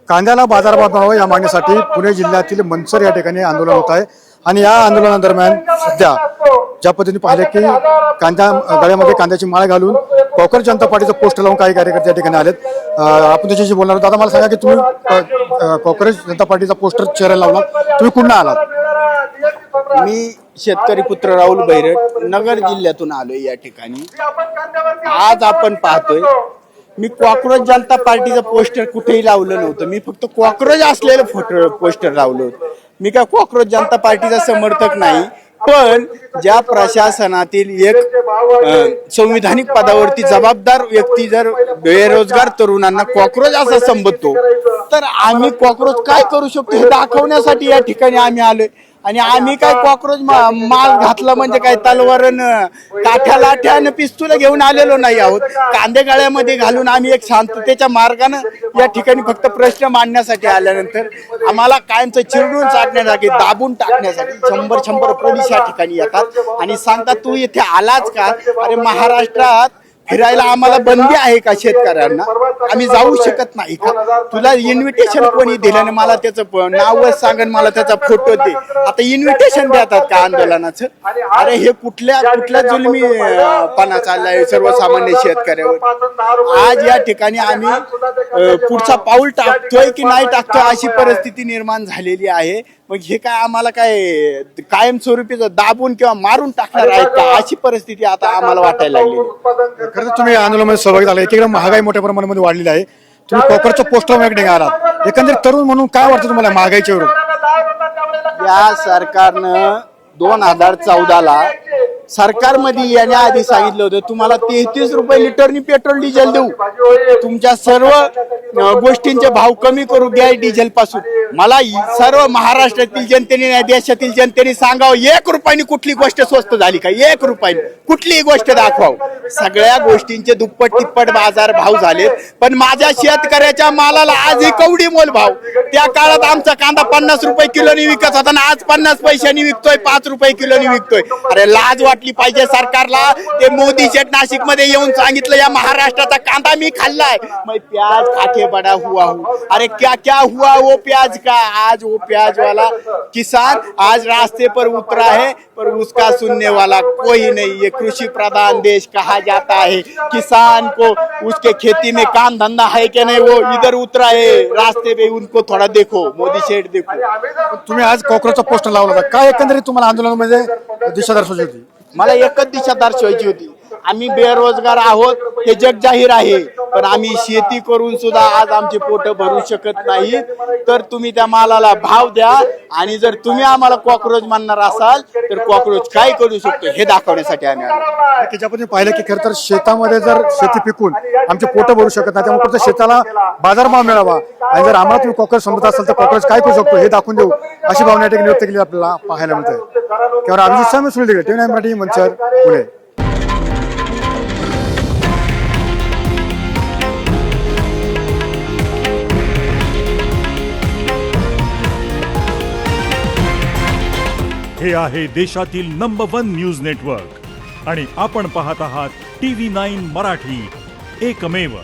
कांद्याला बाजारभाव मिळावा या मागणीसाठी पुणे जिल्ह्यातील मनसर या ठिकाणी आंदोलन होत आहे आणि या आंदोलनादरम्यान सध्या ज्या पद्धतीने पाहिले की गळ्यामध्ये कांद्याची माळ घालून काँग्रेस जनता पार्टीचं पोस्टर लावून काही कार्यकर्ते या ठिकाणी आलेत। आपण त्याच्याशी बोलणार आहोत। आता मला सांगा की तुम्ही काँग्रेस जनता पार्टीचा पोस्टर चेहऱ्याला लावला, तुम्ही कुठून आलात? मी शेतकरी पुत्र राहुल बैरट नगर जिल्ह्यातून आलोय या ठिकाणी। आज आपण पाहतोय मी कॉक्रोच जनता पार्टीचं पोस्टर कुठेही लावलं नव्हतं, मी फक्त कॉक्रोच असलेलं पोस्टर लावलं होतं। मी काय कॉक्रोच जनता पार्टीचा समर्थक नाही, पण ज्या प्रशासनातील एक संविधानिक पदावरती जबाबदार व्यक्ती जर बेरोजगार तरुणांना कॉक्रोच असं संबोधतो तर आम्ही कॉक्रोच काय करू शकतो हे दाखवण्यासाठी या ठिकाणी आम्ही आलोय। आणि आम्ही काय कॉक्रोच माल घातला म्हणजे काय तलवारन काठ्या लाठ्यानं पिस्तूल घेऊन आलेलो नाही आहोत। कांदे गळ्यामध्ये घालून आम्ही एक शांततेच्या मार्गाने या ठिकाणी फक्त प्रश्न मांडण्यासाठी आल्यानंतर आम्हाला कायमचं चिरडून चाटण्यासाठी दाबून टाकण्यासाठी 100 पोलीस या ठिकाणी येतात आणि सांगतात तू इथे आलाच का? अरे महाराष्ट्रात फिरायला आम्हाला बंदी आहे का? शेतकऱ्यांना आम्ही जाऊ शकत नाही का? तुला इन्व्हिटेशन कोणी दिल्याने मला त्याचं नावच सांगन, मला त्याचा फोटो दे। आता इन्व्हिटेशन देतात का आंदोलनाचं? अरे हे कुठल्या जुलमी पणा चाललाय सर्वसामान्य शेतकऱ्यावर। आज या ठिकाणी आम्ही पुढचा पाऊल टाकतोय की नाही टाकतोय अशी परिस्थिती निर्माण झालेली आहे। मग हे काय आम्हाला काय कायमस्वरूपी दाबून किंवा मारून टाकणार आहेत का अशी परिस्थिती आता आम्हाला वाटायला लागली। खरं तर तुम्ही आंदोलनामध्ये सहभागी झाला, एकीकडे महागाई मोठ्या प्रमाणामध्ये वाढलेली आहे, तुम्ही काँग्रेसचं पोस्टर मागणी आलात, एकंदरीत तरुण म्हणून काय वाटतं तुम्हाला महागाईच्या विरोधात? या सरकारनं 2014ला सरकारमध्ये येण्याआधी सांगितलं होतं तुम्हाला 33 रुपये लिटरनी पेट्रोल डिझेल देऊ, तुमच्या सर्व गोष्टींचे भाव कमी करू गॅस डिझेल पासून। मला सर्व महाराष्ट्रातील जनतेने देशातील जनतेने सांगावं 1 रुपयानी कुठली गोष्ट स्वस्त झाली का? 1 रुपयानी कुठलीही गोष्ट दाखवाव। सगळ्या गोष्टींचे दुप्पट तिप्पट बाजार भाव झाले, पण माझ्या शेतकऱ्याच्या मालाला आजही कवडी मोल भाव। त्या काळात आमचा कांदा 50 रुपये किलोनी विकत होता ना आज 50 पैशांनी विकतोय, 5 रुपये किलोनी विकतोय। अरे लाज वाटली पाहिजे सरकारला। ते मोदी शेठ नाशिक मध्ये येऊन सांगितलं या महाराष्ट्राचा कांदा मी खाल्लाय, मैं प्याज खाके बड़ा हुआ हूँ। अरे क्या हुआ वो प्याज का? आज वो प्याज वाला किसान आज रास्ते पर उतरा है, पर उसका सुनने वाला कोई नहीं। ये कृषि प्रधान देश कहा जाता है, किसान को उसके खेती में काम धंधा है कि नहीं वो इधर उतरा है रास्ते पे, उनको थोड़ा देखो मोदी शेठ देखो। तुम्ही आज काँग्रेसचा पोस्टर लावला होता, काय एकंदरीत तुम्हाला आंदोलनामध्ये दिशा दर्शवायची होती? मला एकच दिशा दर्शवायची होती, आम्ही बेरोजगार आहोत हे जग जाहीर आहे, पण आम्ही शेती करून सुद्धा आज आमचे पोट भरू शकत नाही। तर तुम्ही त्या मालाला भाव द्या आणि जर तुम्ही आम्हाला कॉक्रोच मानणार असाल तर कॉक्रोच काय करू शकतो हे दाखवण्यासाठी आम्ही आलो। त्याच्यामध्ये पाहिलं की खरं तर शेतामध्ये जर शेती पिकून आमचे पोट भरू शकत नाही, त्यामुळे फक्त शेताला बाजारभाव मिळावा आणि जर आम्हाला तुम्ही कॉक्रोच समजत असाल तर कॉक्रोच काय करू शकतो हे दाखवून देऊ अशी भावना ठिकाणी व्यक्त केली आपल्याला पाहायला मिळते। किंवा अभिजित सामी सुनील टीव्ही मराठी मंचर पुणे। हे आहे देशातील नंबर 1 न्यूज नेटवर्क आणि आपण पाहत आहात TV9 मराठी, एकमेव।